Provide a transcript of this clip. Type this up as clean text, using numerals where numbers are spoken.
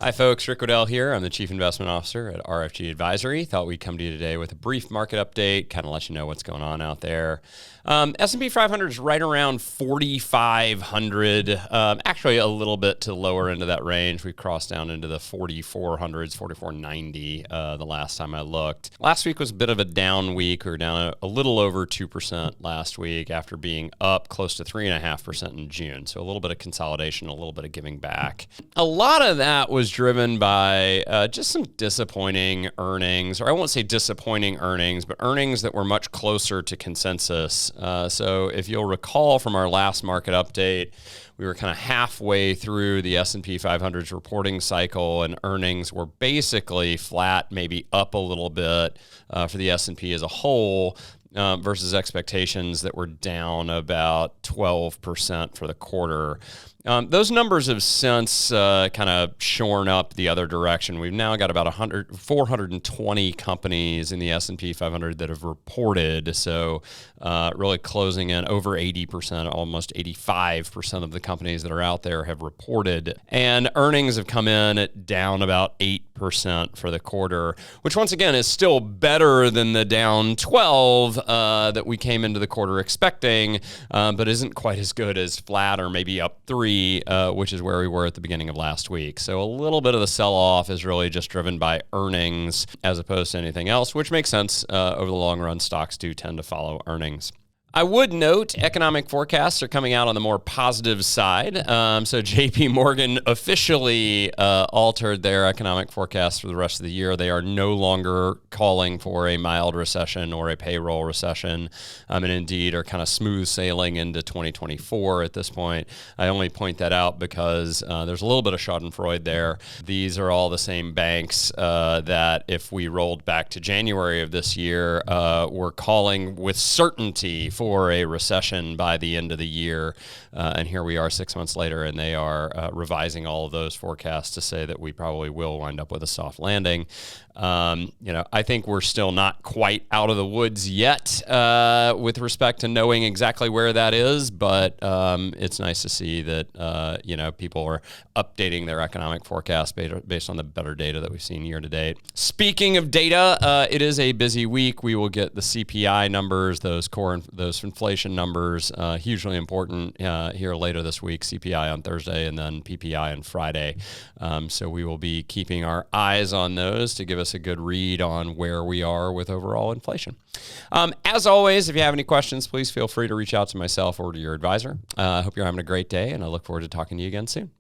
Hi folks, Rick Wedell here. I'm the Chief Investment Officer at RFG Advisory. Thought we'd come to you today with a brief market update, kind of let you know what's going on out there. S&P 500 is right around 4,500, actually a little bit to the lower end of that range. We crossed down into the 4,400s, 4,490 the last time I looked. Last week was a bit of a down week. We were down a little over 2% last week after being up close to 3.5% in June. So a little bit of consolidation, a little bit of giving back. A lot of that was driven by just some disappointing earnings, or I won't say disappointing earnings, but earnings that were much closer to consensus. So if you'll recall from our last market update, we were kind of halfway through the S&P 500's reporting cycle, and earnings were basically flat, maybe up a little bit for the S&P as a whole. Versus expectations that were down about 12% for the quarter. Those numbers have since kind of shorn up the other direction. We've now got about 420 companies in the S&P 500 that have reported, so really closing in over 80%, almost 85% of the companies that are out there have reported. And earnings have come in at down about 8% for the quarter, which once again is still better than the down 12 that we came into the quarter expecting, but isn't quite as good as flat or maybe up 3, which is where we were at the beginning of last week. So a little bit of the sell-off is really just driven by earnings as opposed to anything else, which makes sense. Over the long run, stocks do tend to follow earnings. I would note economic forecasts are coming out on the more positive side. So JP Morgan officially altered their economic forecast for the rest of the year. They are no longer calling for a mild recession or a payroll recession, and indeed are kind of smooth sailing into 2024 at this point. I only point that out because there's a little bit of schadenfreude there. These are all the same banks that if we rolled back to January of this year, were calling with certainty for a recession by the end of the year. And here we are 6 months later, and they are revising all of those forecasts to say that we probably will wind up with a soft landing. I think we're still not quite out of the woods yet with respect to knowing exactly where that is, but it's nice to see that, people are updating their economic forecast based on the better data that we've seen year to date. Speaking of data, it is a busy week. We will get the CPI numbers, those inflation numbers, hugely important here later this week, CPI on Thursday and then PPI on Friday. So we will be keeping our eyes on those to give us a good read on where we are with overall inflation. As always, if you have any questions, please feel free to reach out to myself or to your advisor. I hope you're having a great day, and I look forward to talking to you again soon.